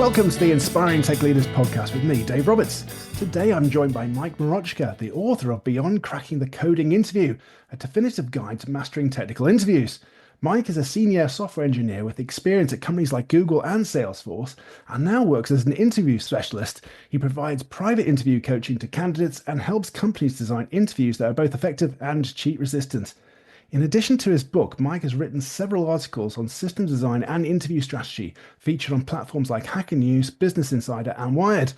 Welcome to the Inspiring Tech Leaders podcast with me, Dave Roberts. Today I'm joined by Mike Mroczka, the author of Beyond Cracking the Coding Interview, a definitive guide to mastering technical interviews. Mike is a senior software engineer with experience at companies like Google and Salesforce and now works as an interview specialist. He provides private interview coaching to candidates and helps companies design interviews that are both effective and cheat resistant. In addition to his book, Mike has written several articles on systems design and interview strategy, featured on platforms like Hacker News, Business Insider, and Wired.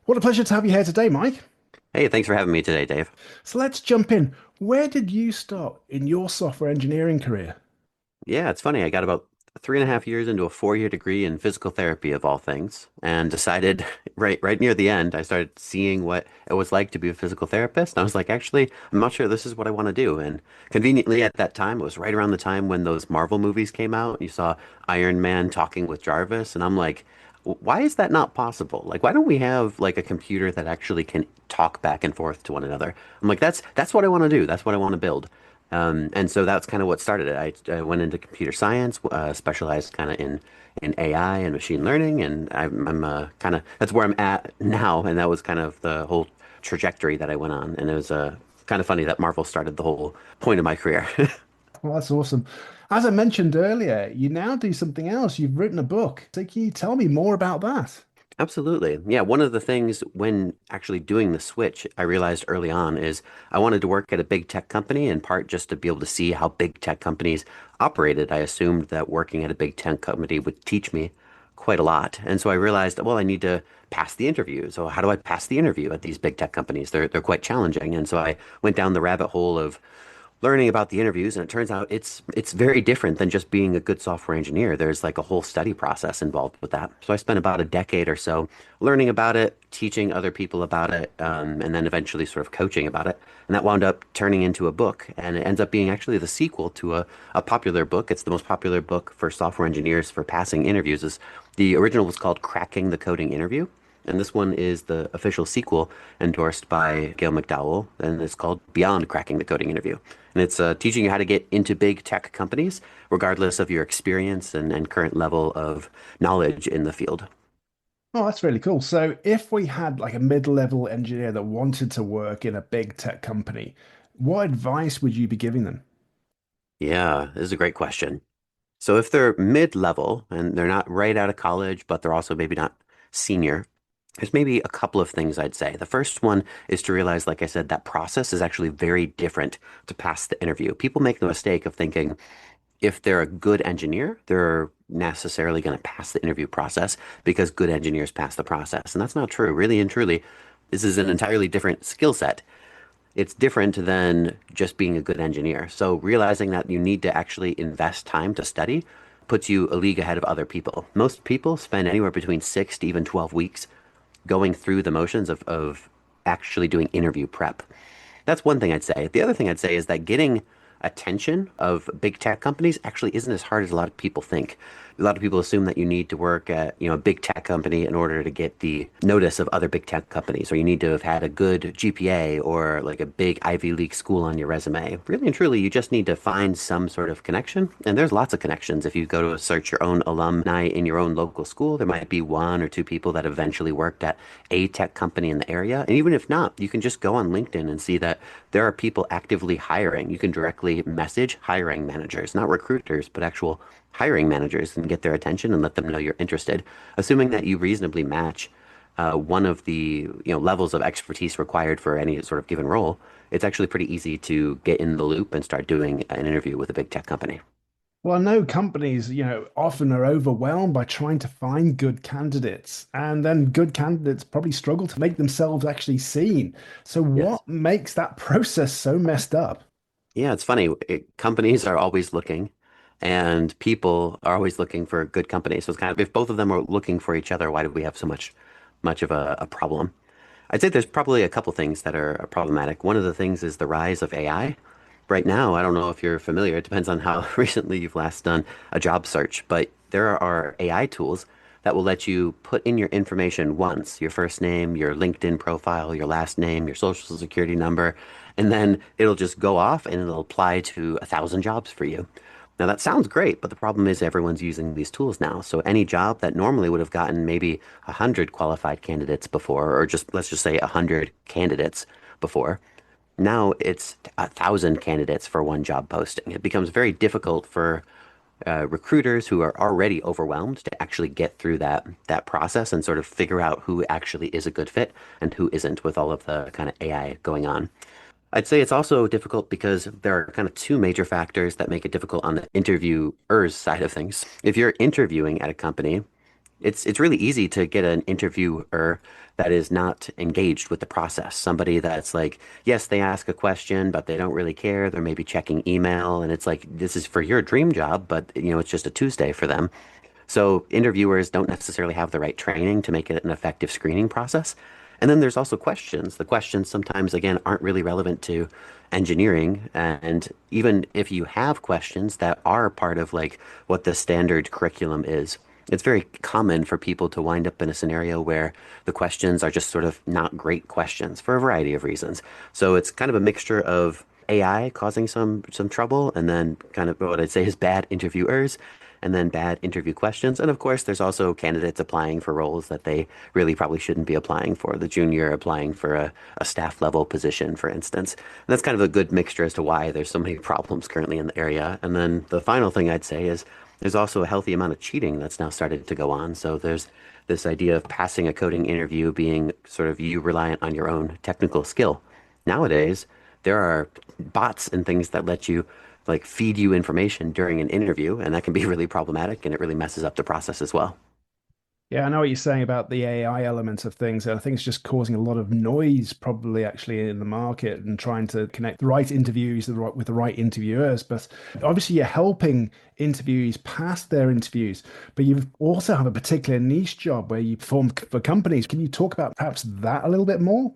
What a pleasure to have you here today, Mike. Hey, thanks for having me today, Dave. So let's jump in. Where did you start in your software engineering career? Yeah, it's funny. I got about 3.5 years into a 4-year degree in physical therapy of all things, and decided right near the end, I started seeing what it was like to be a physical therapist. And I was like, actually, I'm not sure this is what I want to do. And conveniently at that time, it was right around the time when those Marvel movies came out. You saw Iron Man talking with Jarvis, and I'm like, why is that not possible? Like, why don't we have like a computer that actually can talk back and forth to one another? I'm like, that's what I want to do. That's what I want to build. And so that's kind of what started it. I went into computer science, specialized kind of in AI and machine learning, and I'm kind of that's where I'm at now. And that was kind of the whole trajectory that I went on. And it was kind of funny that Marvel started the whole point of my career. Well, that's awesome. As I mentioned earlier, you now do something else. You've written a book. So can you tell me more about that? Absolutely. Yeah, one of the things when actually doing the switch, I realized early on is I wanted to work at a big tech company in part just to be able to see how big tech companies operated. I assumed that working at a big tech company would teach me quite a lot. And so I realized, well, I need to pass the interview. So how do I pass the interview at these big tech companies? They're quite challenging. And so I went down the rabbit hole of learning about the interviews, and it turns out it's very different than just being a good software engineer. There's like a whole study process involved with that. So I spent about a decade or so learning about it, teaching other people about it, and then eventually sort of coaching about it. And that wound up turning into a book, and it ends up being actually the sequel to a popular book. It's the most popular book for software engineers for passing interviews. The original was called Cracking the Coding Interview. And this one is the official sequel endorsed by Gail McDowell, and it's called Beyond Cracking the Coding Interview. And it's teaching you how to get into big tech companies, regardless of your experience and current level of knowledge in the field. Oh, that's really cool. So if we had like a mid-level engineer that wanted to work in a big tech company, what advice would you be giving them? Yeah, this is a great question. So if they're mid-level and they're not right out of college, but they're also maybe not senior, there's maybe a couple of things I'd say. The first one is to realize, like I said, that process is actually very different to pass the interview. People make the mistake of thinking if they're a good engineer, they're necessarily going to pass the interview process because good engineers pass the process. And that's not true. Really and truly, this is an entirely different skill set. It's different than just being a good engineer. So realizing that you need to actually invest time to study puts you a league ahead of other people. Most people spend anywhere between 6 to even 12 weeks going through the motions of actually doing interview prep. That's one thing I'd say. The other thing I'd say is that getting attention of big tech companies actually isn't as hard as a lot of people think. A lot of people assume that you need to work at, a big tech company in order to get the notice of other big tech companies, or you need to have had a good GPA or like a big Ivy League school on your resume. Really and truly, you just need to find some sort of connection. And there's lots of connections. If you go to search your own alumni in your own local school, there might be one or two people that eventually worked at a tech company in the area. And even if not, you can just go on LinkedIn and see that there are people actively hiring. You can directly message hiring managers, not recruiters, but actual hiring managers, and get their attention and let them know you're interested. Assuming that you reasonably match one of the levels of expertise required for any sort of given role, it's actually pretty easy to get in the loop and start doing an interview with a big tech company. Well, I know companies, often are overwhelmed by trying to find good candidates, and then good candidates probably struggle to make themselves actually seen. So Yes. what makes that process so messed up? Yeah, it's funny. Companies are always looking, and people are always looking for good companies. So it's kind of if both of them are looking for each other, why do we have so much of a problem? I'd say there's probably a couple things that are problematic. One of the things is the rise of AI. Right now, I don't know if you're familiar. It depends on how recently you've last done a job search, but there are AI tools that will let you put in your information once, your first name, your LinkedIn profile, your last name, your social security number, and then it'll just go off and it'll apply to 1,000 jobs for you. Now that sounds great, but the problem is everyone's using these tools now. So any job that normally would have gotten maybe 100 qualified candidates before, or just let's just say 100 candidates before, now it's 1,000 candidates for one job posting. It becomes very difficult for recruiters who are already overwhelmed to actually get through that process and sort of figure out who actually is a good fit and who isn't with all of the kind of AI going on. I'd say it's also difficult because there are kind of two major factors that make it difficult on the interviewer's side of things. If you're interviewing at a company, it's really easy to get an interviewer that is not engaged with the process. Somebody that's like, yes, they ask a question, but they don't really care. They're maybe checking email, and it's like this is for your dream job, but it's just a Tuesday for them. So interviewers don't necessarily have the right training to make it an effective screening process. And then there's also questions. The questions sometimes, again, aren't really relevant to engineering. And even if you have questions that are part of like what the standard curriculum is, it's very common for people to wind up in a scenario where the questions are just sort of not great questions for a variety of reasons. So it's kind of a mixture of AI causing some trouble, and then kind of what I'd say is bad interviewers, and then bad interview questions. And of course, there's also candidates applying for roles that they really probably shouldn't be applying for. The junior applying for a staff level position, for instance. And that's kind of a good mixture as to why there's so many problems currently in the area. And then the final thing I'd say is there's also a healthy amount of cheating that's now started to go on. So there's this idea of passing a coding interview being sort of you reliant on your own technical skill. Nowadays, there are bots and things that let you like feed you information during an interview, and that can be really problematic and it really messes up the process as well. Yeah, I know what you're saying about the AI element of things. I think it's just causing a lot of noise, probably actually in the market, and trying to connect the right interviews with the right interviewers. But obviously, you're helping interviewees pass their interviews, but you also have a particular niche job where you perform for companies. Can you talk about perhaps that a little bit more?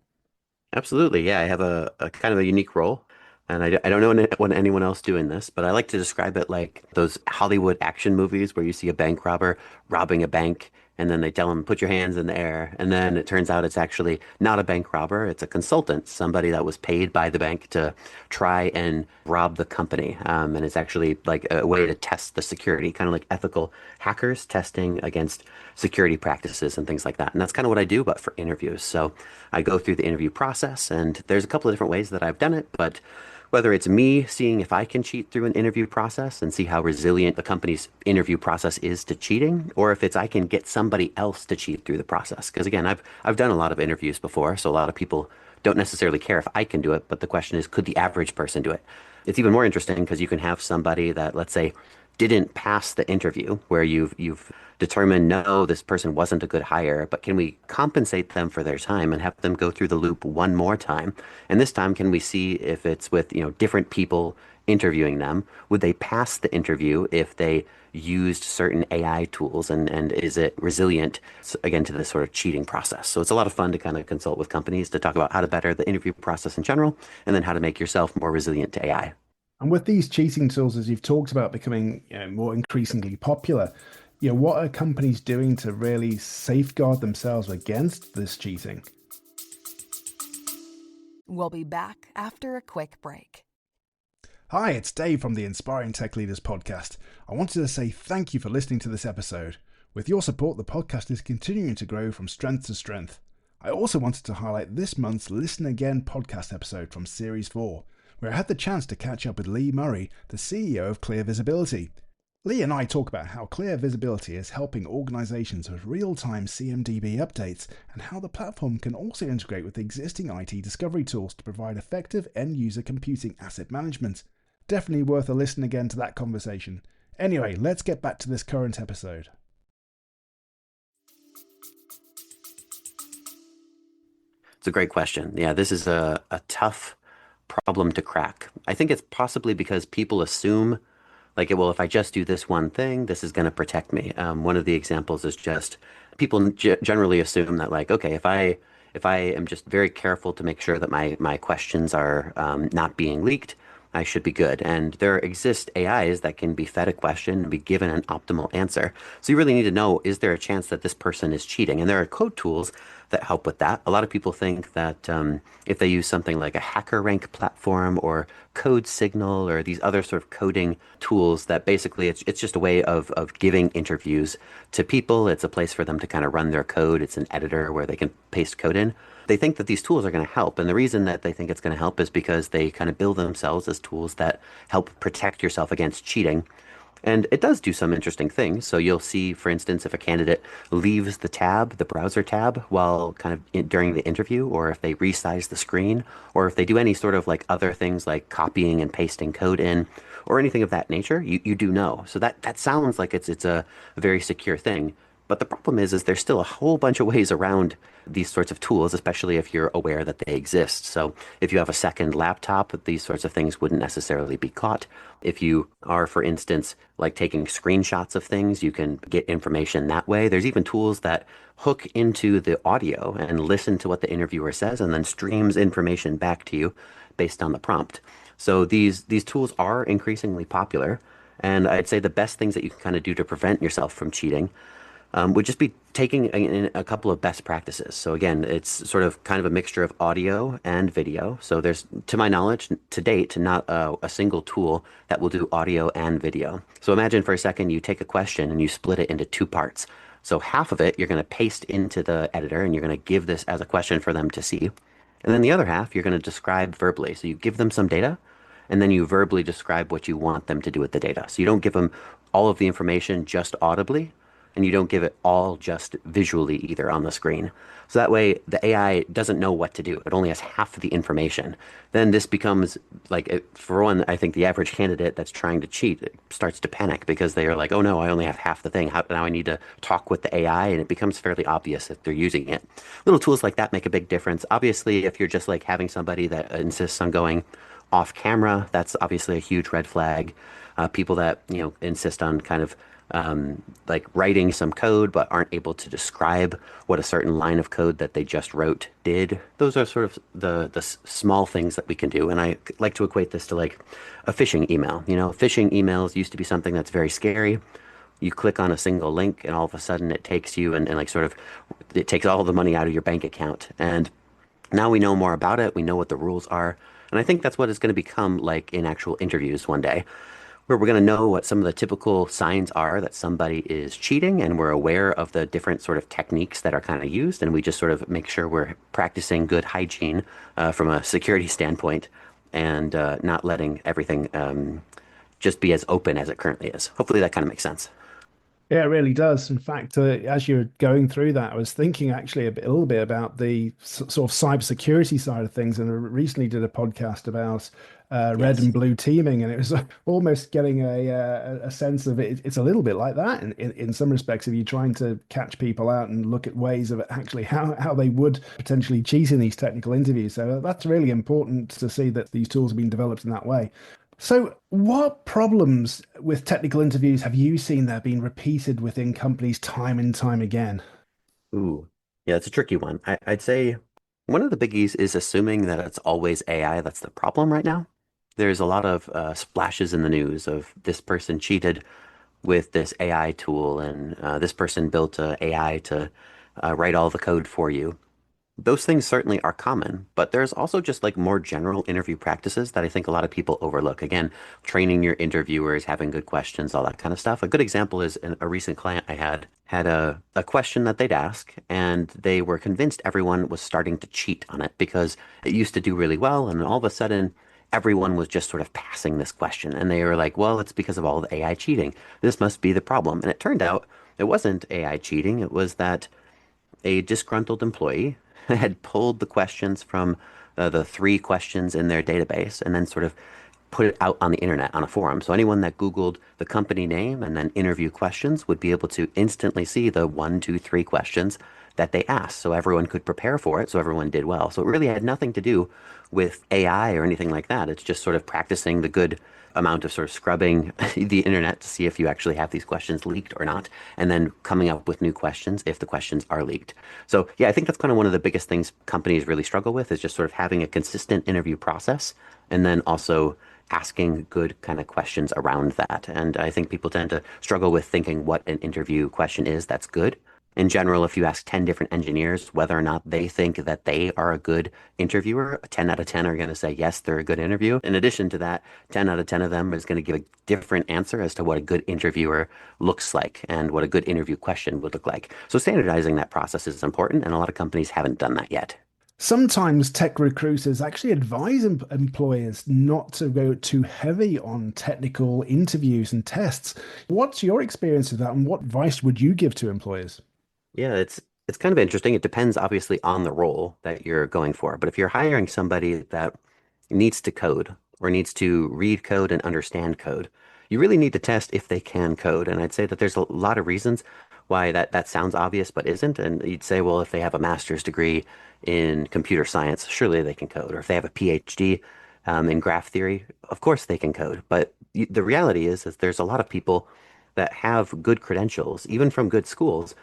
Absolutely. Yeah, I have a kind of a unique role. And I don't know anyone else doing this, but I like to describe it like those Hollywood action movies where you see a bank robber robbing a bank, and then they tell him, put your hands in the air. And then it turns out it's actually not a bank robber, it's a consultant, somebody that was paid by the bank to try and rob the company. And it's actually like a way to test the security, kind of like ethical hackers testing against security practices and things like that. And that's kind of what I do, but for interviews. So I go through the interview process, and there's a couple of different ways that I've done it, but whether it's me seeing if I can cheat through an interview process and see how resilient the company's interview process is to cheating, or if it's I can get somebody else to cheat through the process. Because again, I've done a lot of interviews before, so a lot of people don't necessarily care if I can do it, but the question is, could the average person do it? It's even more interesting because you can have somebody that, let's say, didn't pass the interview where you've determined no, this person wasn't a good hire, but can we compensate them for their time and have them go through the loop one more time? And this time, can we see if it's with, different people interviewing them? Would they pass the interview if they used certain AI tools, and is it resilient again to this sort of cheating process? So it's a lot of fun to kind of consult with companies to talk about how to better the interview process in general, and then how to make yourself more resilient to AI. And with these cheating tools, as you've talked about, becoming more increasingly popular, what are companies doing to really safeguard themselves against this cheating? We'll be back after a quick break. Hi, it's Dave from the Inspiring Tech Leaders podcast. I wanted to say thank you for listening to this episode. With your support, the podcast is continuing to grow from strength to strength. I also wanted to highlight this month's Listen Again podcast episode from Series 4, where I had the chance to catch up with Lee Murray, the CEO of Clear Visibility. Lee and I talk about how Clear Visibility is helping organizations with real-time CMDB updates, and how the platform can also integrate with existing IT discovery tools to provide effective end-user computing asset management. Definitely worth a listen again to that conversation. Anyway, let's get back to this current episode. It's a great question. Yeah, this is a tough problem to crack. I think it's possibly because people assume, like, well, if I just do this one thing, this is going to protect me. One of the examples is just people generally assume that, like, okay, if I am just very careful to make sure that my questions are not being leaked, I should be good. And there exist AIs that can be fed a question and be given an optimal answer. So you really need to know, is there a chance that this person is cheating? And there are code tools that help with that. A lot of people think that if they use something like a HackerRank platform or Code Signal or these other sort of coding tools, that basically it's just a way of giving interviews to people. It's a place for them to kind of run their code. It's an editor where they can paste code in. They think that these tools are going to help. And the reason that they think it's going to help is because they kind of build themselves as tools that help protect yourself against cheating. And it does do some interesting things. So you'll see, for instance, if a candidate leaves the browser tab, while kind of during the interview, or if they resize the screen, or if they do any sort of like other things like copying and pasting code in, or anything of that nature, you do know. So that sounds like it's a very secure thing. But the problem is there's still a whole bunch of ways around these sorts of tools, especially if you're aware that they exist. So if you have a second laptop, these sorts of things wouldn't necessarily be caught. If you are, for instance, like taking screenshots of things, you can get information that way. There's even tools that hook into the audio and listen to what the interviewer says and then streams information back to you based on the prompt. So these tools are increasingly popular. And I'd say the best things that you can kind of do to prevent yourself from cheating would just be taking a couple of best practices. So again, it's sort of kind of a mixture of audio and video. So there's, to my knowledge, to date, not a single tool that will do audio and video. So imagine for a second you take a question and you split it into two parts. So half of it you're going to paste into the editor and you're going to give this as a question for them to see. And then the other half you're going to describe verbally. So you give them some data and then you verbally describe what you want them to do with the data. So you don't give them all of the information just audibly, and you don't give it all just visually either on the screen. So that way the AI doesn't know what to do. It only has half of the information. Then this becomes like, for one, I think the average candidate that's trying to cheat starts to panic because they are like, oh no, I only have half the thing. Now I need to talk with the AI, and it becomes fairly obvious that they're using it. Little tools like that make a big difference. Obviously, if you're just like having somebody that insists on going off camera, that's obviously a huge red flag. People that, insist on kind of like writing some code but aren't able to describe what a certain line of code that they just wrote did. Those are sort of the small things that we can do. And I like to equate this to like a phishing email. Phishing emails used to be something that's very scary. You click on a single link and all of a sudden it takes you and like sort of it takes all the money out of your bank account. And now we know more about it. We know what the rules are. And I think that's what it's going to become like in actual interviews one day, where we're going to know what some of the typical signs are that somebody is cheating, and we're aware of the different sort of techniques that are kind of used, and we just sort of make sure we're practicing good hygiene from a security standpoint, and not letting everything just be as open as it currently is. Hopefully that kind of makes sense. Yeah, it really does. In fact, as you're going through that, I was thinking actually a little bit about the sort of cybersecurity side of things, and I recently did a podcast about red Yes. and blue teaming, and it was almost getting a sense of it. It's a little bit like that in some respects. If you're trying to catch people out and look at ways of actually how they would potentially cheat in these technical interviews, so that's really important to see that these tools have been developed in that way. So, what problems with technical interviews have you seen that have been repeated within companies time and time again? Ooh, yeah, it's a tricky one. I'd say one of the biggies is assuming that it's always AI that's the problem right now. There's a lot of splashes in the news of this person cheated with this AI tool, and this person built a AI to write all the code for you. Those things certainly are common, but there's also just like more general interview practices that I think a lot of people overlook. Again, training your interviewers, having good questions, all that kind of stuff. A good example is a recent client I had a question that they'd ask, and they were convinced everyone was starting to cheat on it because it used to do really well, and all of a sudden everyone was just sort of passing this question, and they were like, well, it's because of all the AI cheating. This must be the problem. And it turned out it wasn't AI cheating. It was that a disgruntled employee had pulled the questions from the three questions in their database and then sort of put it out on the internet on a forum. So anyone that Googled the company name and then interview questions would be able to instantly see the one, two, three questions that they asked. So everyone could prepare for it. So everyone did well. So it really had nothing to do with AI or anything like that. It's just sort of practicing the good amount of sort of scrubbing the internet to see if you actually have these questions leaked or not, and then coming up with new questions if the questions are leaked. So yeah, I think that's kind of one of the biggest things companies really struggle with is just sort of having a consistent interview process and then also asking good kind of questions around that. And I think people tend to struggle with thinking what an interview question is that's good in general, if you ask 10 different engineers whether or not they think that they are a good interviewer, 10 out of 10 are going to say, yes, they're a good interview. In addition to that, 10 out of 10 of them is going to give a different answer as to what a good interviewer looks like and what a good interview question would look like. So standardizing that process is important, and a lot of companies haven't done that yet. Sometimes tech recruiters actually advise employers not to go too heavy on technical interviews and tests. What's your experience of that, and what advice would you give to employers? Yeah, it's kind of interesting. It depends obviously on the role that you're going for. But if you're hiring somebody that needs to code or needs to read code and understand code, you really need to test if they can code. And I'd say that there's a lot of reasons why that sounds obvious but isn't. And you'd say, well, if they have a master's degree in computer science, surely they can code. Or if they have a PhD in graph theory, of course they can code. But the reality is there's a lot of people that have good credentials, even from good schools,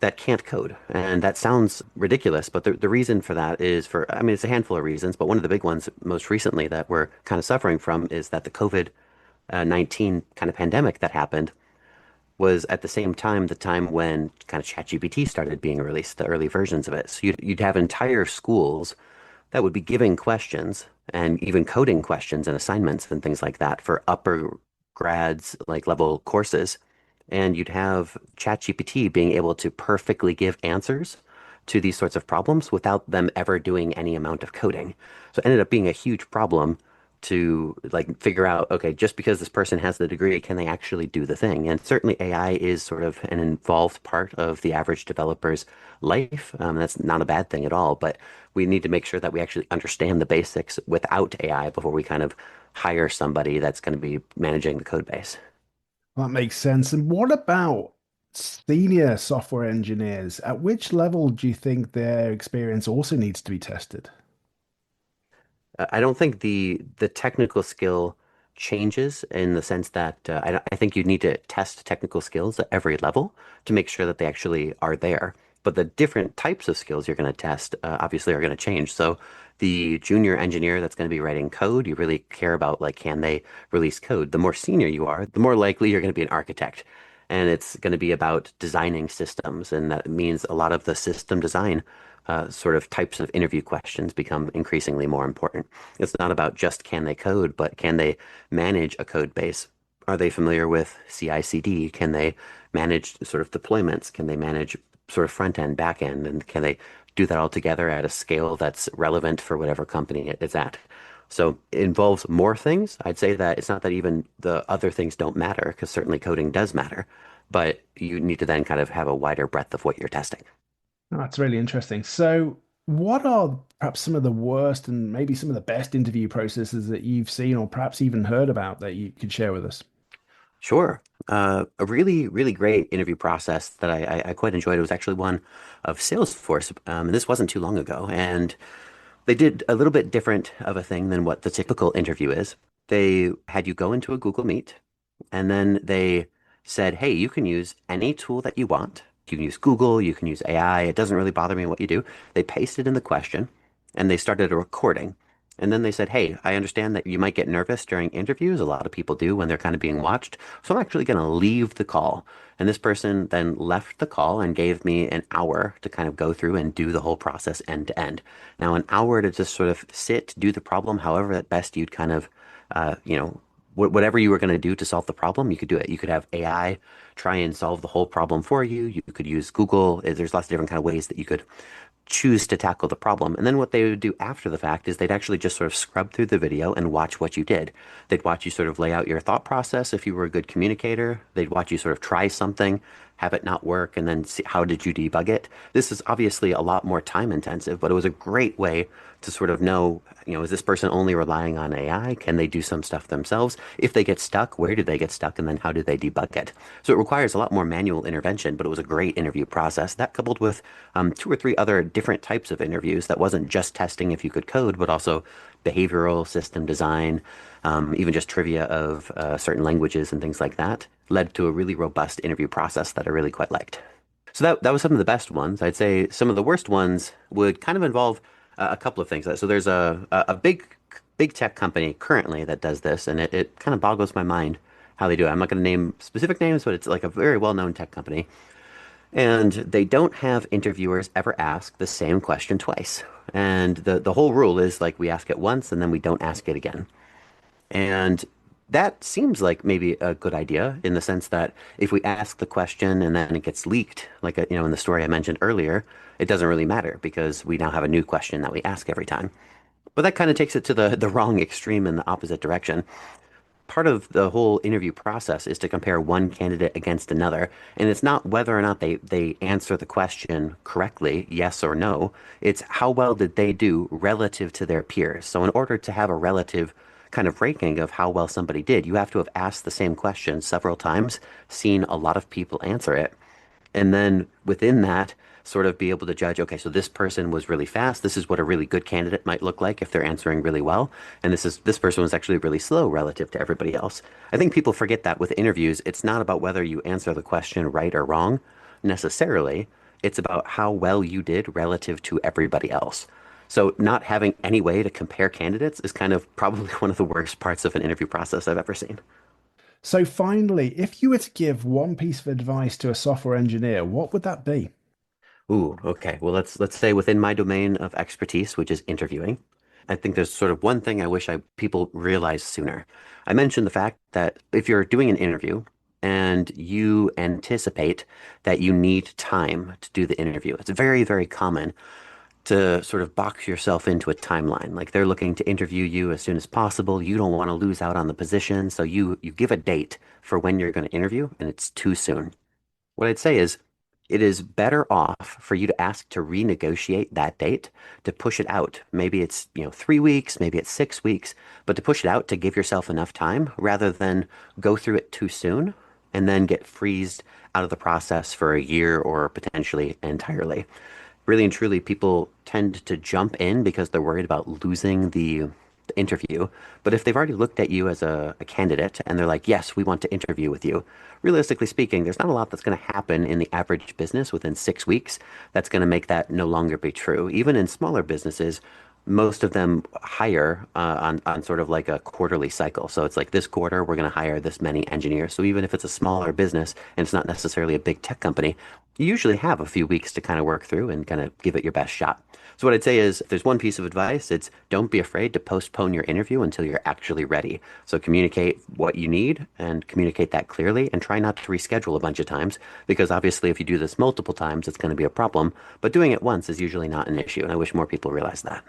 that can't code. And that sounds ridiculous, but the reason for that is I mean, it's a handful of reasons, but one of the big ones most recently that we're kind of suffering from is that the COVID-19 kind of pandemic that happened was at the same time, the time when kind of ChatGPT started being released, the early versions of it. So you'd have entire schools that would be giving questions and even coding questions and assignments and things like that for upper grads, like level courses. And you'd have ChatGPT being able to perfectly give answers to these sorts of problems without them ever doing any amount of coding. So it ended up being a huge problem to like figure out, okay, just because this person has the degree, can they actually do the thing? And certainly AI is sort of an involved part of the average developer's life. That's not a bad thing at all, but we need to make sure that we actually understand the basics without AI before we kind of hire somebody that's going to be managing the code base. That makes sense. And what about senior software engineers? At which level do you think their experience also needs to be tested? I don't think the technical skill changes in the sense that I think you need to test technical skills at every level to make sure that they actually are there. But the different types of skills you're going to test obviously are going to change. So the junior engineer that's going to be writing code, you really care about like can they release code. The more senior you are, the more likely you're going to be an architect. And it's going to be about designing systems, and that means a lot of the system design sort of types of interview questions become increasingly more important. It's not about just can they code, but can they manage a code base? Are they familiar with CI/CD? Can they manage sort of deployments? Can they manage sort of front end, back end? And can they do that all together at a scale that's relevant for whatever company it's at? So it involves more things. I'd say that it's not that even the other things don't matter, because certainly coding does matter, but you need to then kind of have a wider breadth of what you're testing. Oh, that's really interesting. So, what are perhaps some of the worst and maybe some of the best interview processes that you've seen or perhaps even heard about that you could share with us? Sure. A really, really great interview process that I quite enjoyed. It was actually one of Salesforce, and this wasn't too long ago. And they did a little bit different of a thing than what the typical interview is. They had you go into a Google Meet, and then they said, hey, you can use any tool that you want. You can use Google, you can use AI. It doesn't really bother me what you do. They pasted in the question and they started a recording. And then they said, hey, I understand that you might get nervous during interviews. A lot of people do when they're kind of being watched. So I'm actually going to leave the call. And this person then left the call and gave me an hour to kind of go through and do the whole process end to end. Now, an hour to just sort of sit, do the problem, however at best you'd kind of, whatever you were going to do to solve the problem, you could do it. You could have AI try and solve the whole problem for you. You could use Google. There's lots of different kind of ways that you could choose to tackle the problem. And then what they would do after the fact is they'd actually just sort of scrub through the video and watch what you did. They'd watch you sort of lay out your thought process if you were a good communicator. They'd watch you sort of try something, have it not work, and then see how did you debug it. This is obviously a lot more time intensive, but it was a great way to sort of know, is this person only relying on AI? Can they do some stuff themselves? If they get stuck, where did they get stuck? And then how do they debug it? So it requires a lot more manual intervention, but it was a great interview process. That coupled with two or three other different types of interviews that wasn't just testing if you could code, but also behavioral system design, even just trivia of certain languages and things like that, led to a really robust interview process that I really quite liked. So that was some of the best ones. I'd say some of the worst ones would kind of involve a couple of things. So there's a big tech company currently that does this, and it kind of boggles my mind how they do it. I'm not going to name specific names, but it's like a very well-known tech company. And they don't have interviewers ever ask the same question twice. And the whole rule is like we ask it once and then we don't ask it again. And that seems like maybe a good idea in the sense that if we ask the question and then it gets leaked, like in the story I mentioned earlier, it doesn't really matter because we now have a new question that we ask every time. But that kind of takes it to the wrong extreme in the opposite direction. Part of the whole interview process is to compare one candidate against another. And it's not whether or not they answer the question correctly, yes or no. It's how well did they do relative to their peers. So in order to have a relative kind of ranking of how well somebody did, you have to have asked the same question several times, seen a lot of people answer it, and then within that, sort of be able to judge, okay, so this person was really fast. This is what a really good candidate might look like if they're answering really well. And this person was actually really slow relative to everybody else. I think people forget that with interviews, it's not about whether you answer the question right or wrong necessarily. It's about how well you did relative to everybody else. So not having any way to compare candidates is kind of probably one of the worst parts of an interview process I've ever seen. So finally, if you were to give one piece of advice to a software engineer, what would that be? Ooh, okay. Well, let's say within my domain of expertise, which is interviewing, I think there's sort of one thing I wish people realized sooner. I mentioned the fact that if you're doing an interview and you anticipate that you need time to do the interview, it's very, very common to sort of box yourself into a timeline. Like they're looking to interview you as soon as possible. You don't want to lose out on the position, so you give a date for when you're going to interview, and it's too soon. What I'd say is it is better off for you to ask to renegotiate that date, to push it out. Maybe it's, 3 weeks, maybe it's 6 weeks, but to push it out to give yourself enough time rather than go through it too soon and then get freezed out of the process for a year or potentially entirely. Really and truly, people tend to jump in because they're worried about losing the interview. But if they've already looked at you as a candidate and they're like, yes, we want to interview with you, realistically speaking, there's not a lot that's going to happen in the average business within 6 weeks that's going to make that no longer be true. Even in smaller businesses, most of them hire on sort of like a quarterly cycle. So it's like this quarter, we're going to hire this many engineers. So even if it's a smaller business and it's not necessarily a big tech company, you usually have a few weeks to kind of work through and kind of give it your best shot. So what I'd say is if there's one piece of advice, it's don't be afraid to postpone your interview until you're actually ready. So communicate what you need and communicate that clearly and try not to reschedule a bunch of times because obviously if you do this multiple times, it's going to be a problem. But doing it once is usually not an issue. And I wish more people realize that.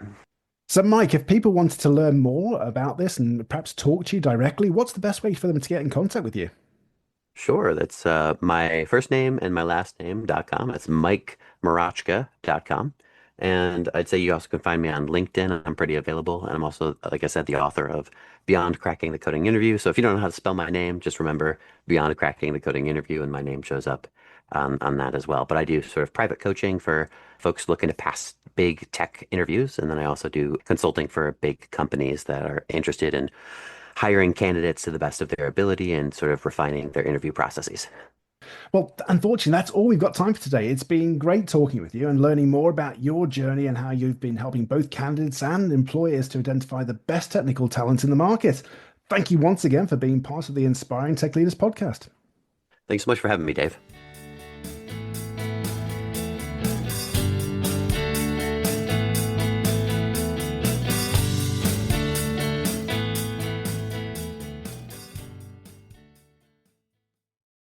So, Mike, if people wanted to learn more about this and perhaps talk to you directly, what's the best way for them to get in contact with you? Sure. That's my first name and my last name.com. That's MikeMroczka.com. And I'd say you also can find me on LinkedIn. I'm pretty available. And I'm also, like I said, the author of Beyond Cracking the Coding Interview. So if you don't know how to spell my name, just remember Beyond Cracking the Coding Interview, and my name shows up on that as well. But I do sort of private coaching for folks looking to pass big tech interviews. And then I also do consulting for big companies that are interested in hiring candidates to the best of their ability and sort of refining their interview processes. Well, unfortunately, that's all we've got time for today. It's been great talking with you and learning more about your journey and how you've been helping both candidates and employers to identify the best technical talent in the market. Thank you once again for being part of the Inspiring Tech Leaders podcast. Thanks so much for having me, Dave.